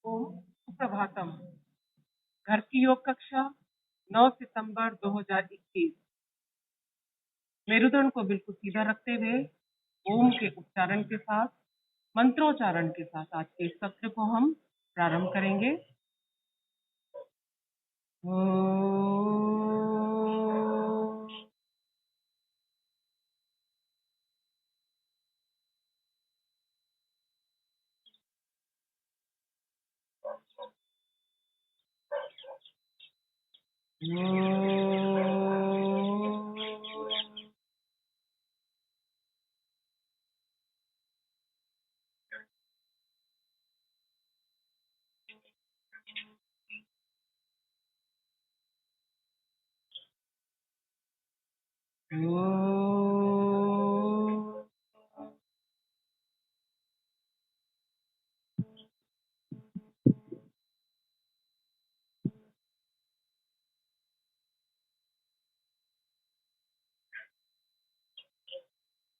ओम सुप्रभातम। घर की योग कक्षा 9 सितंबर 2021। मेरुदंड को बिल्कुल सीधा रखते हुए ओम के उच्चारण के साथ, मंत्रोच्चारण के साथ आज के सत्र को हम प्रारंभ करेंगे।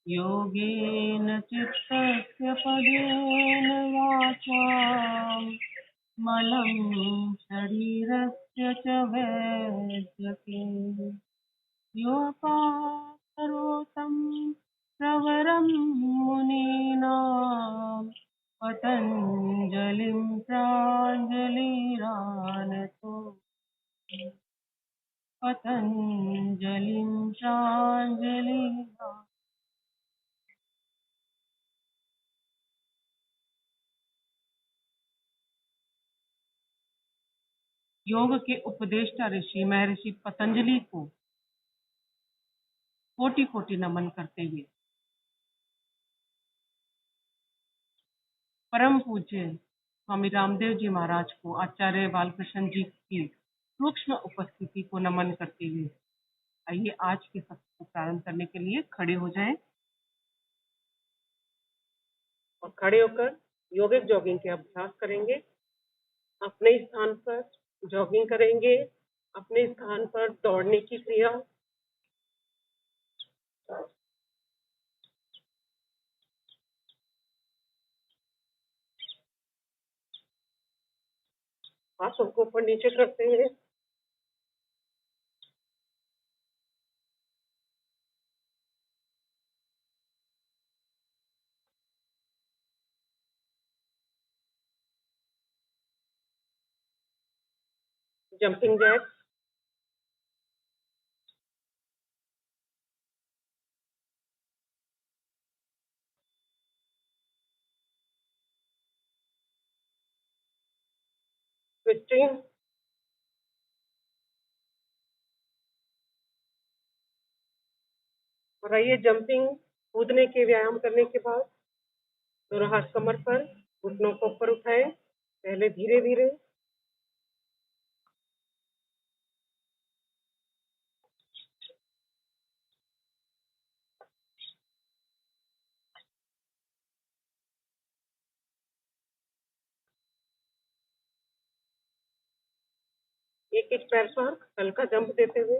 योगेन चित्तस्य पदेन वाचा मलं शरीरस्य च वैद्यके योपाकरोतं प्रवरं मुनीनां पतञ्जलिं प्राञ्जलिरानतो पतञ्जलिं प्राञ्जलिरानतो। योग के उपदेष्टा ऋषि महर्षि पतंजलि को कोटि कोटि नमन करते हुए परम पूज्य स्वामी रामदेव जी महाराज को, आचार्य बालकृष्ण जी की सूक्ष्म उपस्थिति को नमन करते हुए आइए आज के सत्र को प्रारंभ करने के लिए खड़े हो जाएं और खड़े होकर योगिक जॉगिंग के अभ्यास करेंगे। अपने स्थान पर जॉगिंग करेंगे, अपने स्थान पर दौड़ने की क्रिया, हाथों को ऊपर नीचे करते हुए जंपिंग जैक, ट्विस्टिंग, और आइए जंपिंग कूदने के व्यायाम करने के बाद दोनों हाथ कमर पर, घुटनों को ऊपर उठाएं। पहले धीरे धीरे, एक एक पैर पर हल्का जंप देते हुए,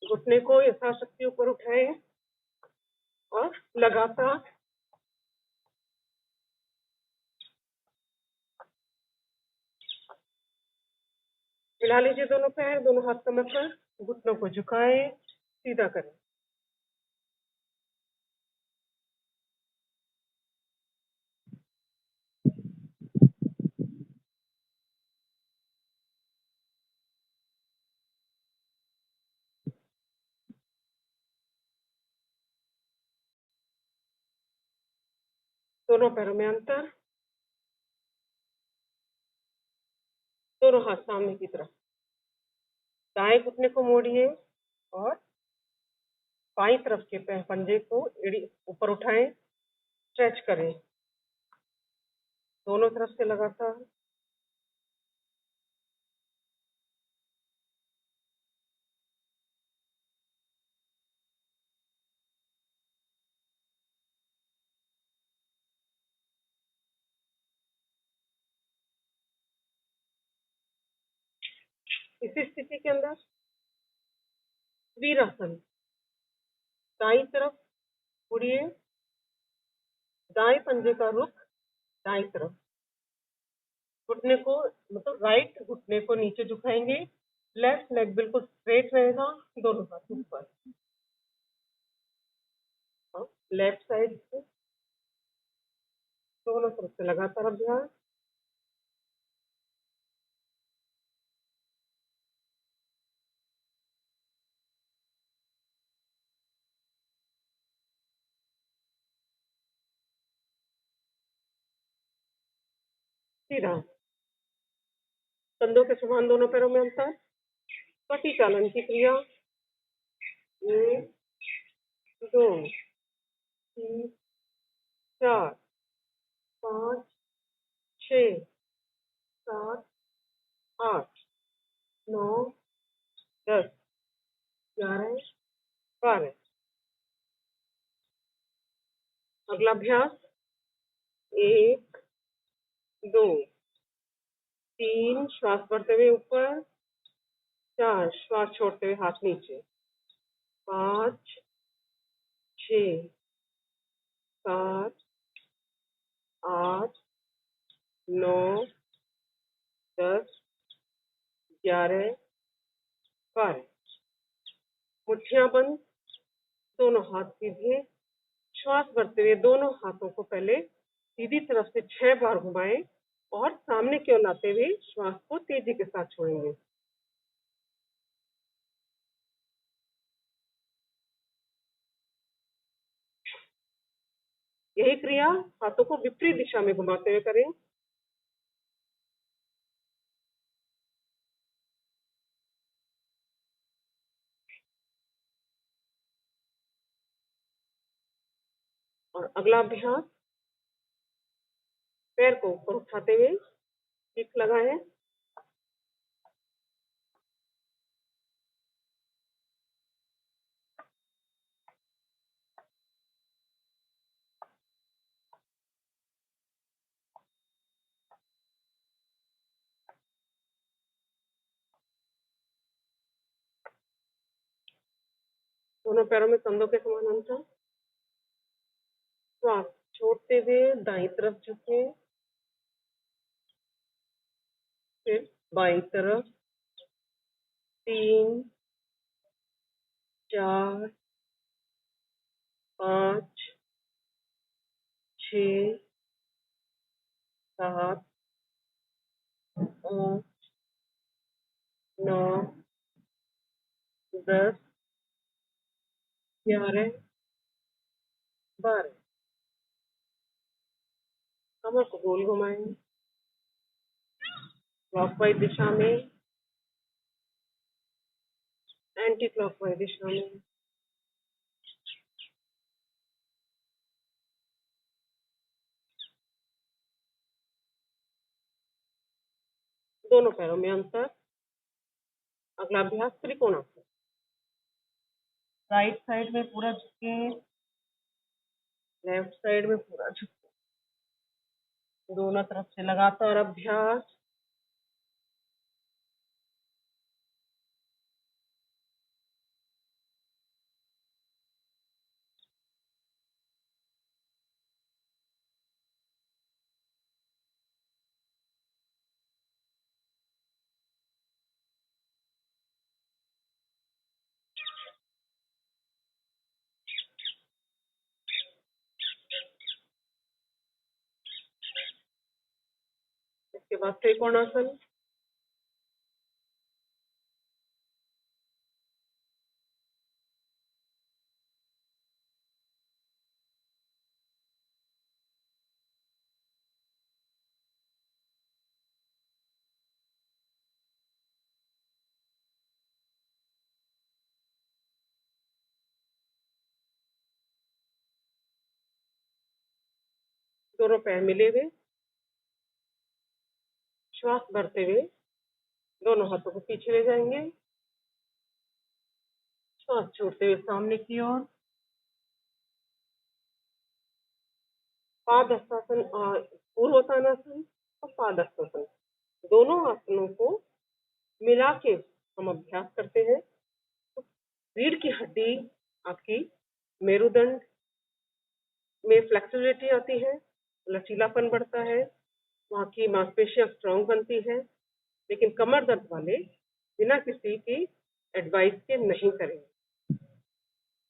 घुटने को यथाशक्ति ऊपर उठाएं और लगातार हिला लीजिए दोनों पैर, दोनों हाथ कमर पर, घुटनों को झुकाएं, सीधा करें। दोनों पैरों में अंतर, दोनों हाथ सामने की तरफ, दाएं घुटने को मोड़िए और बाईं तरफ के पंजे को ऊपर उठाएं, स्ट्रेच करें दोनों तरफ से लगातार। इसी स्थिति के अंदर वीरासन, दाईं तरफ मुड़िए, दाएं पंजे का रुख दाएं तरफ, घुटने को मतलब राइट घुटने को नीचे झुकाएंगे, लेफ्ट लेग बिल्कुल स्ट्रेट रहेगा, दोनों हाथ ऊपर। लेफ्ट साइड से दोनों तरफ से लगातार अभ्यास। सीधा कंधों के समान दोनों पैरों में अंतर। पटी चालन की क्रिया। 1 2 3 4 5 6 7 8 9 10 11 12। अगला अभ्यास 1 2 3 श्वास भरते हुए ऊपर, 4 श्वास छोड़ते हुए हाथ नीचे, 5 6 7 8 9 10 11 12। मुट्ठियां बंद, दोनों हाथ सीधे, श्वास भरते हुए दोनों हाथों को पहले सीधी तरफ से 6 बार घुमाएं और सामने की ओर लाते हुए श्वास को तेजी के साथ छोड़ेंगे। यही क्रिया हाथों को विपरीत दिशा में घुमाते हुए करें। और अगला अभ्यास पैर को ऊपर उठाते हुए किक लगाएं। दोनों पैरों में कंधों के समान अंतर। श्वास छोड़ते हुए दाईं तरफ झुके, फिर बाईं तरफ। 3 4 5 6 7 8 9 10 11 12। कमर को गोल घुमाएं, क्लॉकवाइज दिशा में, एंटी क्लॉकवाइज दिशा में। दोनों पैरों में अंतर। अगला अभ्यास त्रिकोणासन। राइट साइड में पूरा झुके, लेफ्ट साइड में पूरा झुके, दोनों तरफ से लगातार अभ्यास। इसके बाद त्रिकोणासन। दोनों पैर मिले हुए, श्वास भरते हुए दोनों हाथों को पीछे ले जाएंगे, श्वास छोड़ते हुए सामने की ओर। पादहस्तासन, पूर्वोत्तानासन और पादहस्तासन, दोनों आसनों को मिला के हम अभ्यास करते हैं। तो रीढ़ की हड्डी, आपकी मेरुदंड, में फ्लेक्सिबिलिटी आती है, लचीलापन बढ़ता है, वहाँ की मांसपेशियां स्ट्रांग बनती है। लेकिन कमर दर्द वाले बिना किसी की एडवाइस के नहीं करेंगे,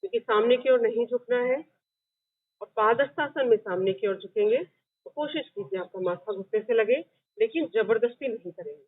क्योंकि सामने की ओर नहीं झुकना है। और पादहस्तासन में सामने की ओर झुकेंगे तो कोशिश कीजिए आपका माथा घुटने से लगे, लेकिन जबरदस्ती नहीं करेंगे।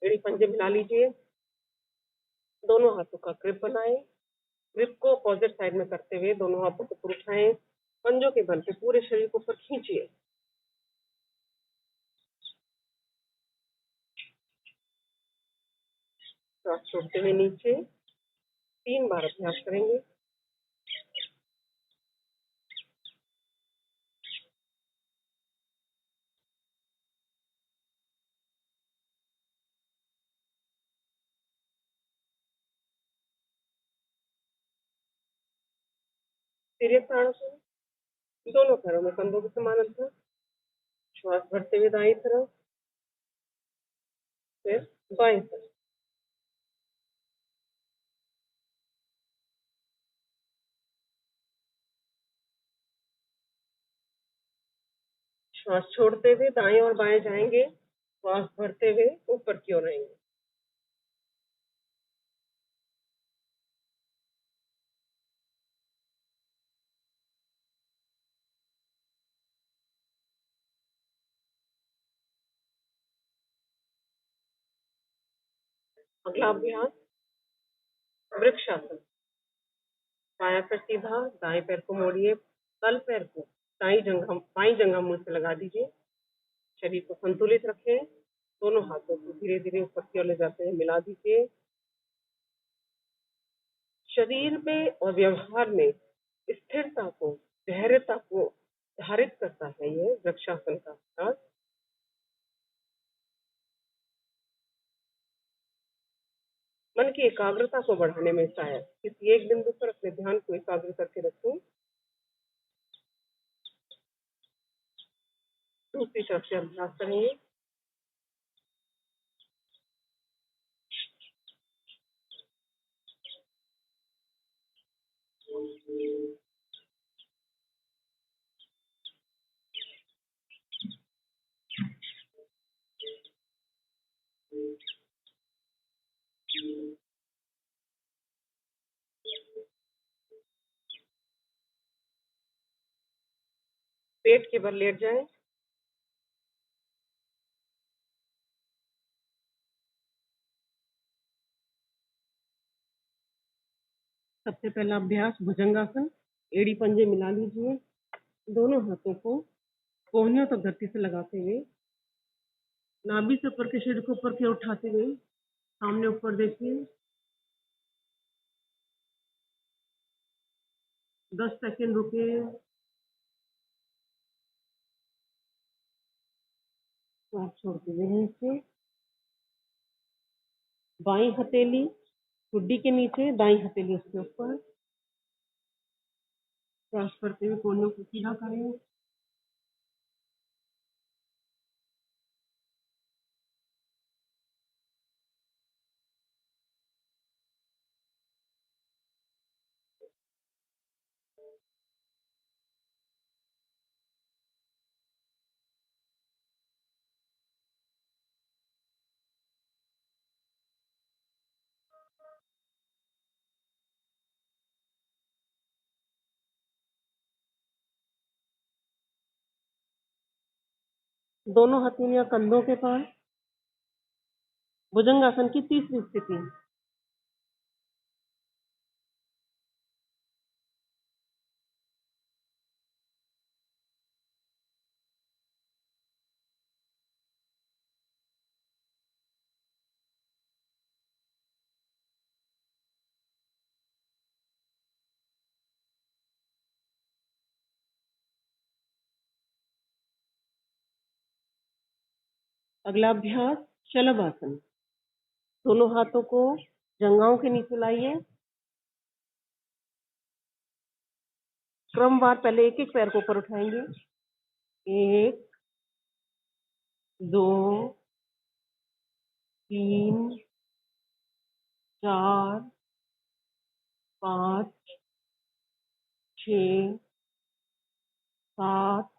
एड़ी पंजे मिला लीजिए, दोनों हाथों का ग्रिप बनाएं। ग्रिप को अपोजिट साइड में करते हुए दोनों हाथों को ऊपर उठाएं, पंजों के बल पे पूरे शरीर को ऊपर खींचिए। श्वास छोड़ते हुए नीचे 3 बार अभ्यास करेंगे। तिर्यक ताड़ासन, दोनों पैरों में कंधों के समान अंतर। श्वास भरते हुए दाईं तरफ, फिर बाएं तरफ। श्वास छोड़ते हुए दाएं और बाएं जाएंगे, श्वास भरते हुए ऊपर की ओर आएंगे। अगला अभ्यास वृक्षासन। बायां पैर सीधा, दाएं पैर को मोड़िए, तल पैर को बाईं जंघा मूल से लगा दीजिए। शरीर को संतुलित रखें, दोनों हाथों को धीरे धीरे ऊपर की ओर ले जाते हैं, मिला दीजिए। शरीर में और व्यवहार में स्थिरता को, धैर्यता को धारित करता है ये वृक्षासन का अभ्यास। मन की एकाग्रता को बढ़ाने में सहायक, किसी एक बिंदु पर अपने ध्यान को एकाग्र करके रखें। दूसरी तरफ से अभ्यास करेंगे। पेट के बल लेट जाएं। सबसे पहला अभ्यास भुजंगासन। एड़ी पंजे मिला लीजिए, दोनों हाथों को कोहनियों तक गति से लगाते हुए नाभि से ऊपर के शरीर को ऊपर की ओर उठाते हुए सामने ऊपर देखिए। 10 सेकंड रुके। श्वास छोड़ते हुए नीचे, बाईं हथेली ठुड्डी के नीचे, दाईं हथेली उसके ऊपर। श्वास करते हुए कोहनियों को सीधा करें। दोनों हथेलियां कंधों के पास। भुजंगासन की तीसरी स्थिति। अगला अभ्यास शलभ आसन। दोनों हाथों को जंघाओं के नीचे लाइए। क्रमवार पहले एक एक पैर को ऊपर उठाएंगे। 1 2 3 4 5 6 7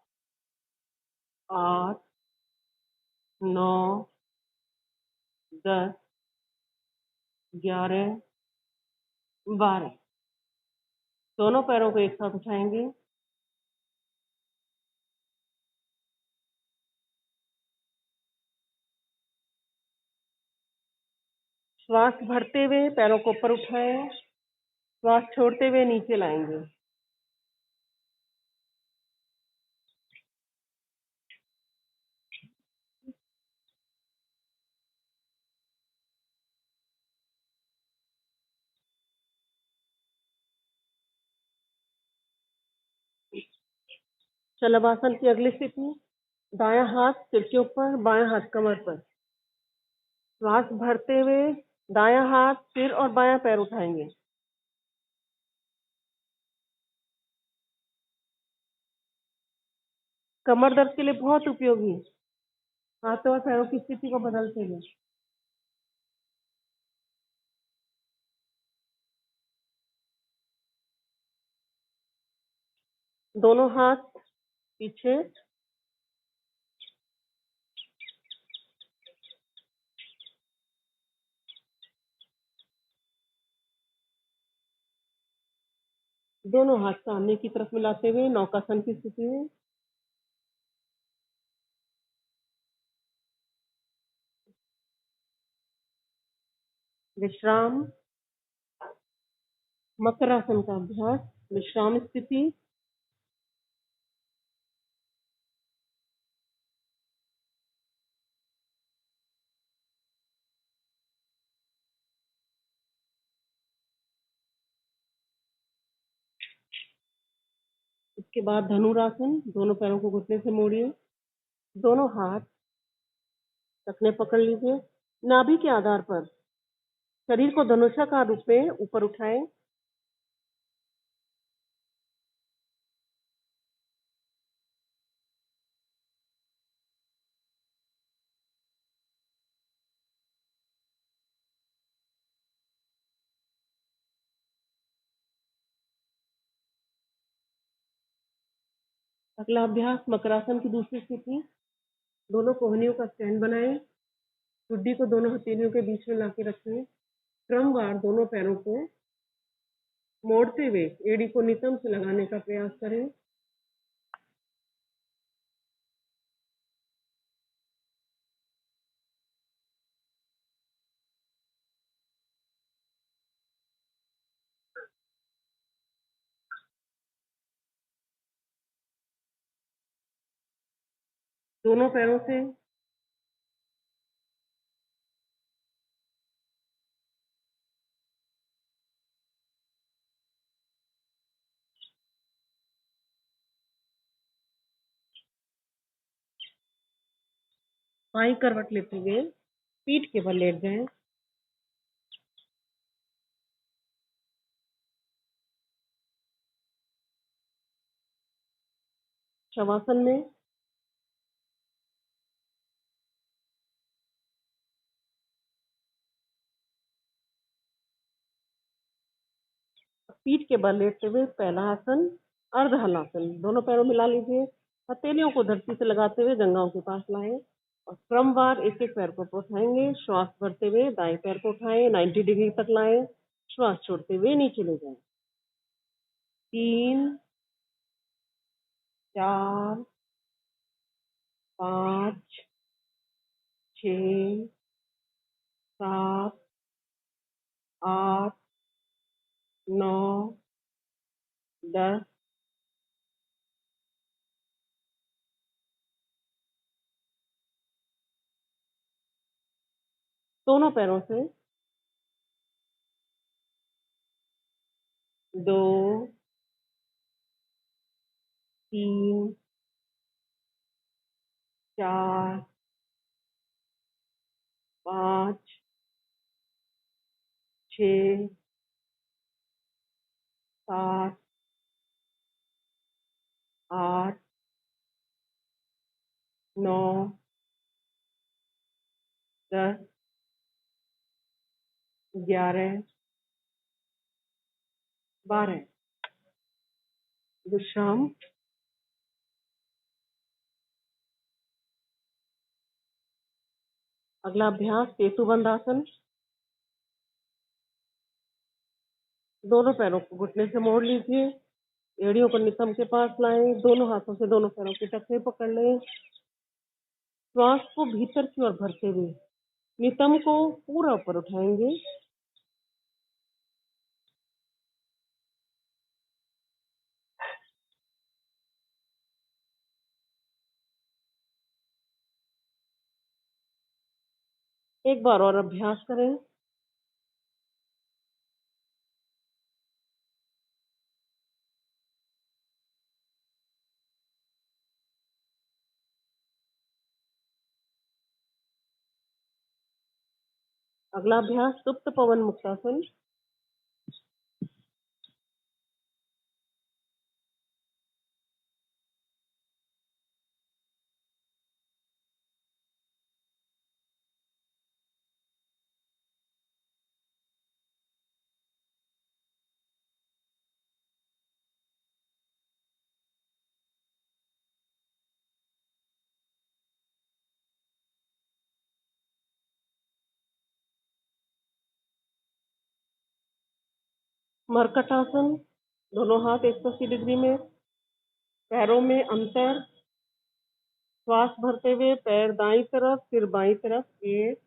8 9 10 11 12। दोनों पैरों को एक साथ उठाएंगे। श्वास भरते हुए पैरों को ऊपर उठाएं। श्वास छोड़ते हुए नीचे लाएंगे। शलभासन की अगली स्थिति, दायां हाथ सिर के ऊपर, बायां हाथ कमर पर। श्वास भरते हुए दायां हाथ सिर और बायां पैर उठाएंगे। कमर दर्द के लिए बहुत उपयोगी। हाथों और पैरों की स्थिति को बदलते हुए। दोनों हाथ पीछे। दोनों हाथ सामने की तरफ मिलाते हुए नौकासन की स्थिति में। विश्राम। मकरासन का अभ्यास। विश्राम स्थिति। इसके बाद धनुरासन। दोनों पैरों को घुटने से मोड़िए। दोनों हाथ टखने पकड़ लीजिए। नाभि के आधार पर शरीर को धनुषाकार रूप में ऊपर उठाएं। अगला अभ्यास मकरासन की दूसरी स्थिति। दोनों कोहनियों का स्टैंड बनाएं। ठुड्डी को दोनों हथेलियों के बीच में लाके रखें। क्रमवार दोनों पैरों को मोड़ते हुए एड़ी को नितंब से लगाने का प्रयास करें। दोनों पैरों से बाईं करवट लेते हुए पीठ के बल लेट जाएं। शवासन में पीठ के बल लेटते हुए पहला आसन अर्ध हलासन। दोनों पैरों मिला लीजिए। हथेलियों को धरती से लगाते हुए जंघाओं के पास लाएं और क्रमवार एक एक पैर को उठाएंगे। श्वास भरते हुए दाएं पैर को उठाएं, 90 डिग्री तक लाएं। श्वास छोड़ते हुए नीचे ले जाएं। 3 4 5 6 7 8 9 10। दोनों पैरों से 2 3 4 6 7 8 9 10 11 12 विश्राम। अगला अभ्यास सेतुबंध आसन। दोनों पैरों को घुटने से मोड़ लीजिए, एड़ियों को नितंब के पास लाएं, दोनों हाथों से दोनों पैरों की टखने पकड़ लें। श्वास को भीतर की ओर भरते हुए नितंब को पूरा ऊपर उठाएंगे। एक बार और अभ्यास करें। अगला अभ्यास सुप्त पवन मुक्तासन। मरकटासन। दोनों हाथ 180 डिग्री में, पैरों में अंतर। श्वास भरते हुए पैर दाईं तरफ फिर बाईं तरफ। 1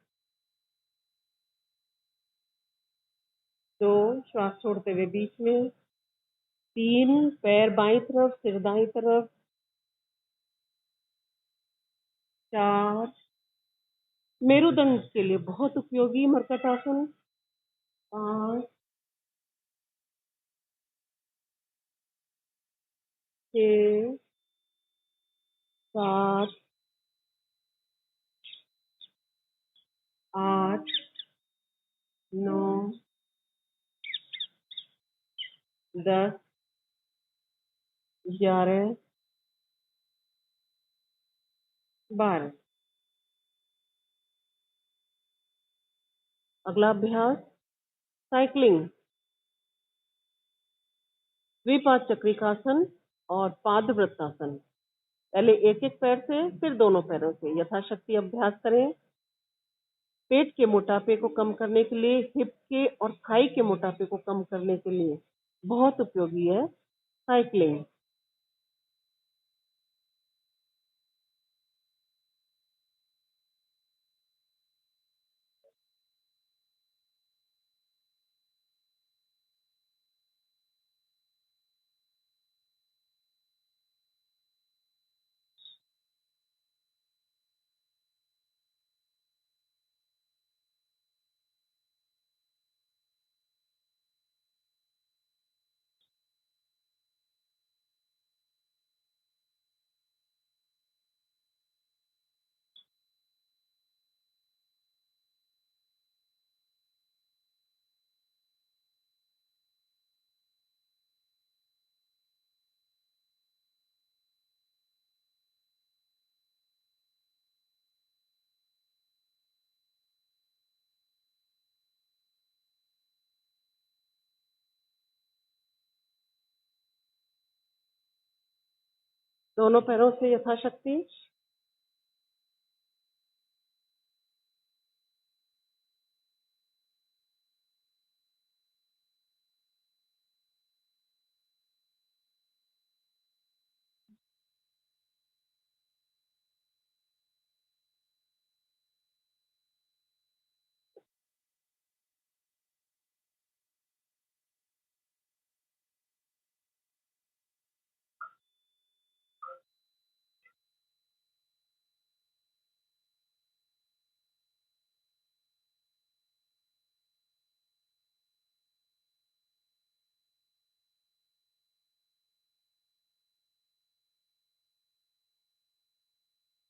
2 श्वास छोड़ते हुए बीच में। 3 पैर बाईं तरफ फिर दाईं तरफ। 4 मेरुदंड के लिए बहुत उपयोगी मरकटासन। 5 6 7 8 9 10 11 12। अगला अभ्यास साइकिलिंग द्विपाद चक्रिकासन और पादवृत्तासन। पहले एक एक पैर से फिर दोनों पैरों से यथाशक्ति अभ्यास करें। पेट के मोटापे को कम करने के लिए, हिप के और थाई के मोटापे को कम करने के लिए बहुत उपयोगी है साइकिलिंग। दोनों पैरों से यथाशक्ति।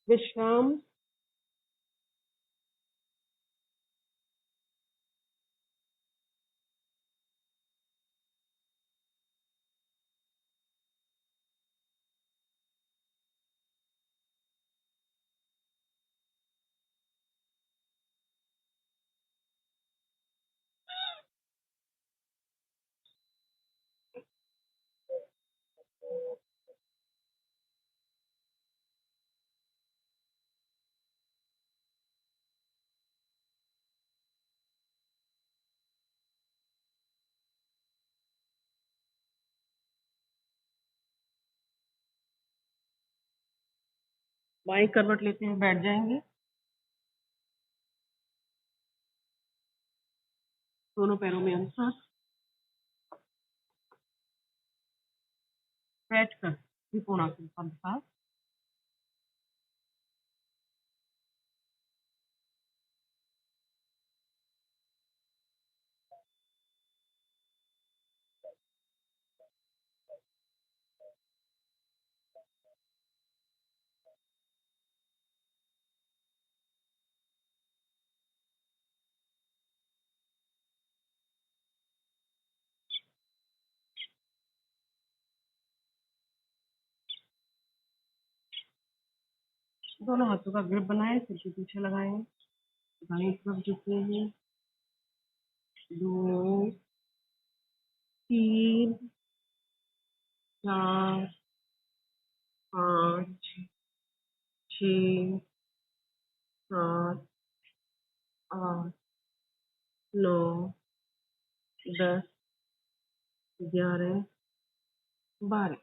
विश्राम। बाएं करवट लेते हुए बैठ जाएंगे। दोनों पैरों में अंतर बैठकर त्रिकोणासन का अभ्यास। दोनों हाथों का ग्रिप बनाएं, सिर के पीछे लगाएं, दाएं तरफ झुकते हैं। 2 3 4 5 6 7 8 9 10 11 12।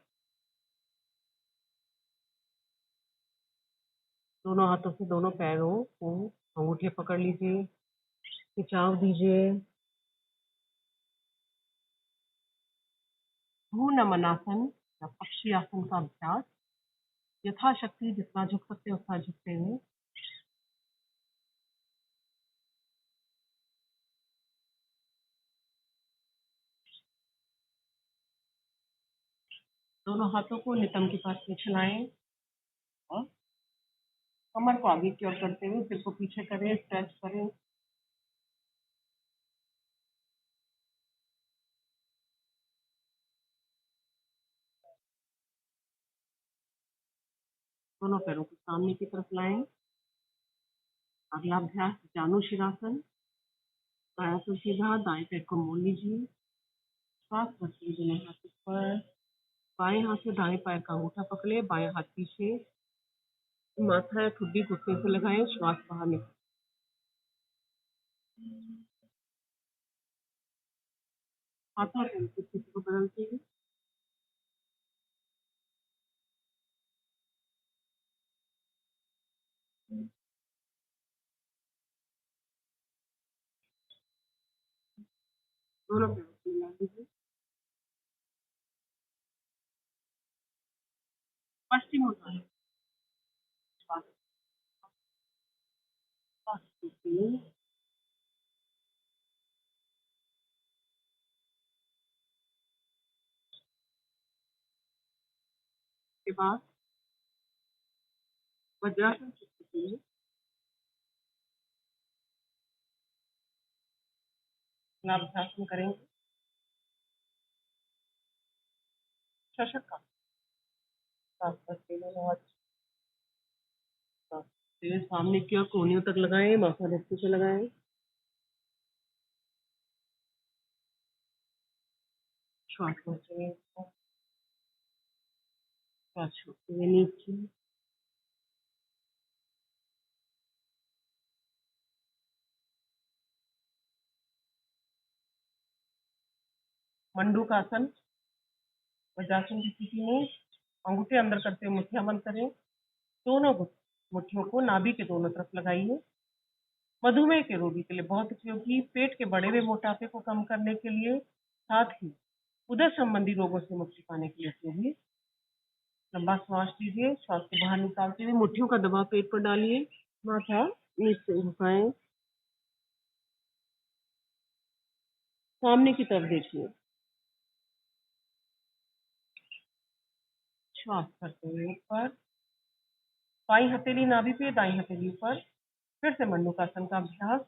दोनों हाथों से दोनों पैरों को अंगूठे पकड़ लीजिए, खिंचाव दीजिए। भ्रूनमनासन या पक्षी आसन का अभ्यास। यथाशक्ति जितना झुक सकते हैं उतना झुकते हुए। दोनों हाथों को नितंब के पास पीछे लाएं और कमर को आगे की ओर करते हुए सिर को पीछे करें, स्ट्रेच करें। दोनों पैरों को सामने की तरफ लाएं। अगला अभ्यास जानुशिरासन। दायां सिर सीधा, दाएं पैर को मोड़ लीजिए। श्वास भरते दोनों हाथ ऊपर, बाएं हाथ से दाएं पैर का अंगूठा पकड़े, बाएं हाथ पीछे, माथा या ठुड्डी घुटने से लगाएं, श्वास बाहर निकालें। हाथों की स्थिति को बदलते हैं। दोनों पैरों को मिला दीजिए। पश्चिम उत्तान श्वास लीजिए। के बाद वज्रासन की स्थिति में लाभ्यासन करेंगे। शशक का सांस करते हुए बहुत तेज सामने की ओर कोहनियों तक लगाएं, माथा नीचे से लगाएं। श्वास करते हुए ऊपर, श्वास छोड़ते हुए नीचे। मंडूकासन। वज्रासन की स्थिति में अंगूठे अंदर करते हुए मुट्ठियां बंद करें। दोनों मुट्ठियों को नाभि के दोनों तरफ लगाइए। मधुमेह के रोगी के लिए बहुत उपयोगी, पेट के बढ़े हुए मोटापे को कम करने के लिए, साथ ही उदर संबंधी रोगों से मुक्ति पाने के लिए उपयोगी। लंबा श्वास लीजिए, श्वास को बाहर निकालते हुए मुट्ठियों का दबाव पेट पर डालिए, माथा नीचे झुकाएं, सामने की तरफ देखिए। श्वास करते हुए ऊपर, बाई हथेली नाभि पे, दाई हथेली ऊपर। फिर से मंडूकासन का अभ्यास।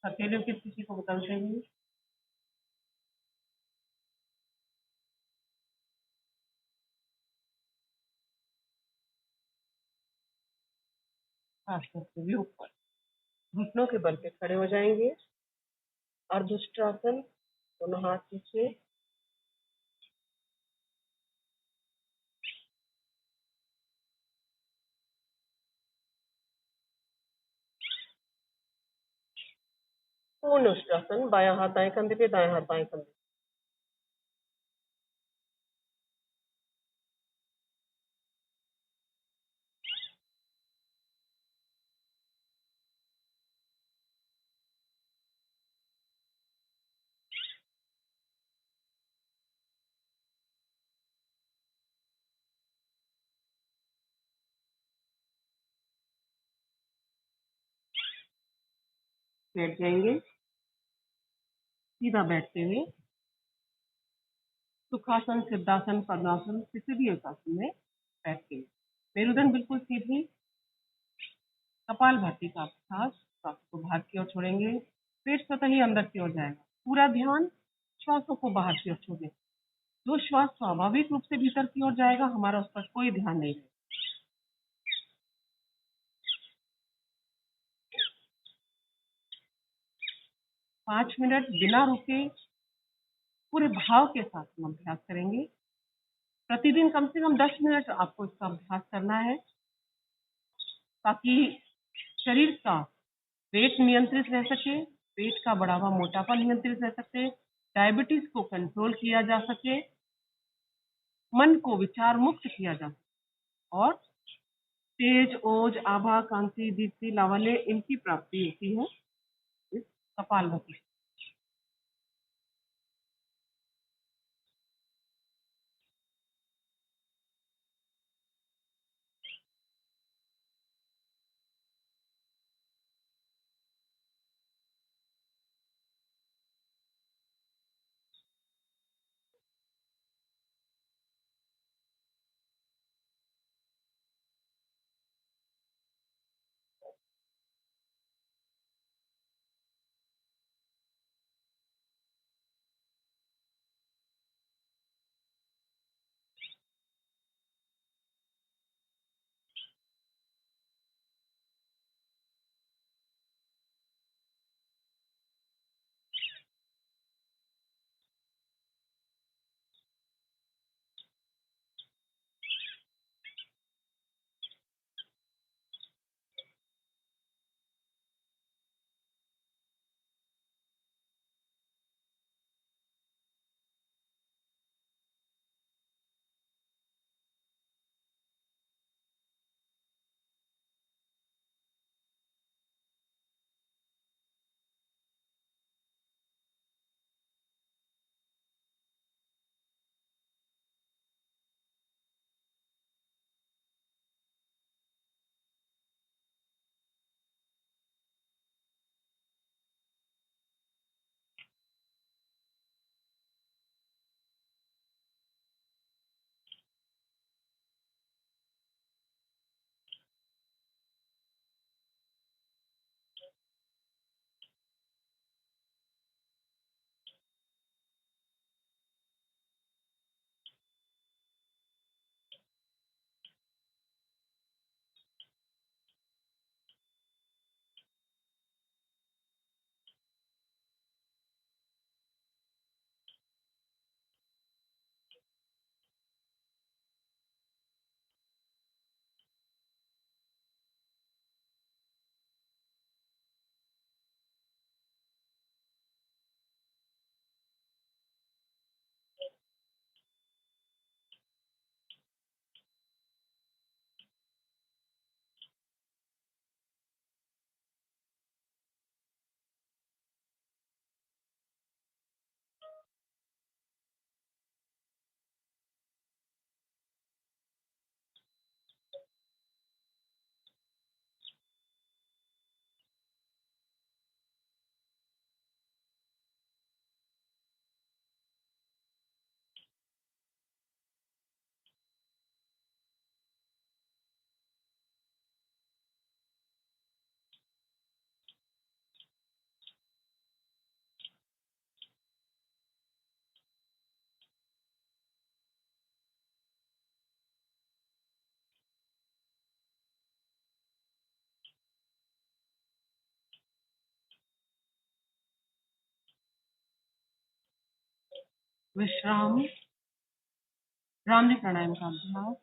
हथेलियों की स्थिति को बदलते हुए श्वास करते हुए ऊपर, घुटनों के बल पे खड़े हो जाएंगे। अर्धुष्ट्रासन, दोनों हाथ पीछे, पूर्ण उष्ट्रासन, बायां हाथ दाएं कंधे पे, दाएं हाथ बाएं कंधे। बैठ जाएंगे सीधा बैठते हुए, सुखासन, सिद्धासन, पद्मासन, किसी भी एक आसन में बैठ के मेरुदंड बिल्कुल सीधी, कपालभाति का अभ्यास। श्वास को बाहर की ओर छोड़ेंगे, पेट स्वतः ही अंदर की ओर जाएगा। पूरा ध्यान श्वासों को बाहर की ओर छोड़ें। जो श्वास स्वाभाविक रूप से भीतर की ओर जाएगा, हमारा उस पर कोई ध्यान नहीं है। 5 मिनट बिना रुके पूरे भाव के साथ हम अभ्यास करेंगे। प्रतिदिन कम से कम 10 मिनट आपको इसका अभ्यास करना है, ताकि शरीर का वेट नियंत्रित रह सके, पेट का बढ़ा हुआ मोटापा नियंत्रित रह सके, डायबिटीज को कंट्रोल किया जा सके, मन को विचार मुक्त किया जा सके और तेज, ओज, आभा, कांति, दीप्ति, लावण्य इनकी प्राप्ति होती है इस कपालभाति। विश्राम, ब्राह्मी प्राणायाम का अभ्यास।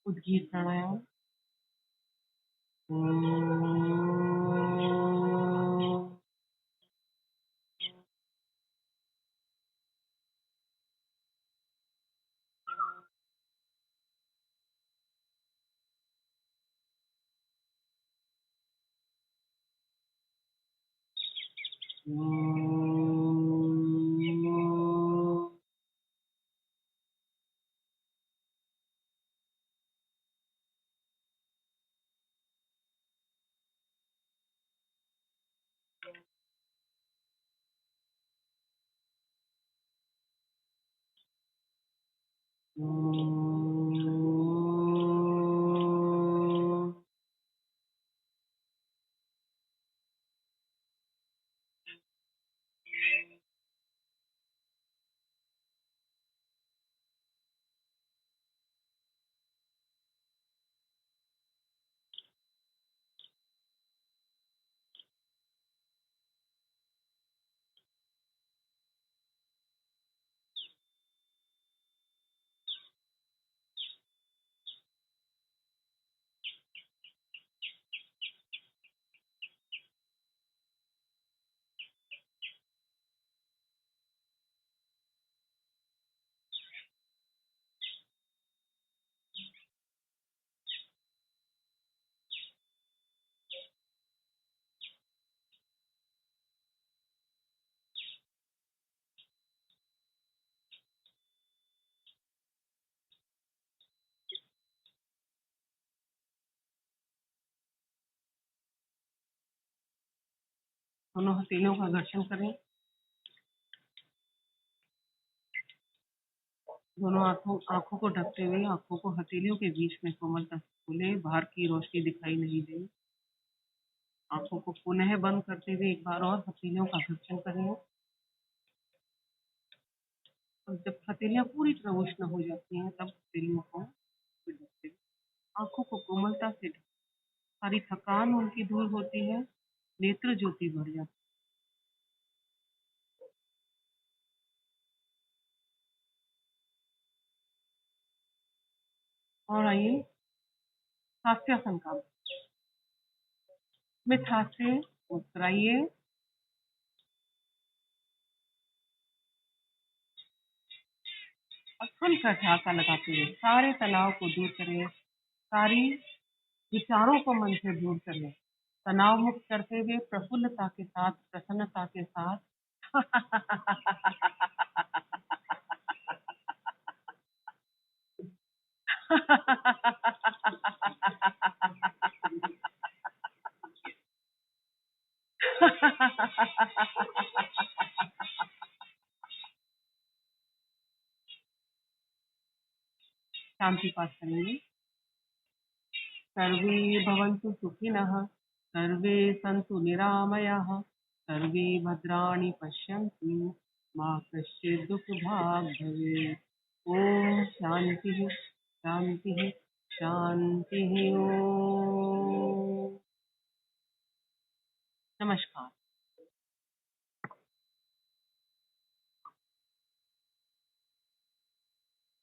उद्गीत प्राणायाम। दोनों हथेलियों का घर्षण करें। दोनों आंखों को ढकते हुए आंखों को हथेलियों के बीच में कोमलता से खोले। बाहर की रोशनी दिखाई नहीं दे। आंखों को पुनः बंद करते हुए एक बार और हथेलियों का घर्षण करें। और जब हथेलियां पूरी तरह उष्ण हो जाती हैं तब हथेलियों को ढकते हुए आंखों को कोमलता से सारी थकान उनकी दूर होती है। नेत्र ज्योति बढ़ जाती है। और आइए हास्यासन का स्मित हास्य मुस्कुराइए और खुलकर ठहाका लगाते हुए सारे तनाव को दूर करें। सारी विचारों को मन से दूर करें। तनाव मुक्त करते हुए प्रफुल्लता के साथ प्रसन्नता के साथ शांति पाठ करेंगे। सर्वे भवन्तु सुखिनः, सर्वे सन्तु निरामयाः, सर्वे भद्राणि पश्यन्तु, मा कश्चित् दुःखभाग् भवेत्। ओम शांति शांति शांति। ओम नमस्कार।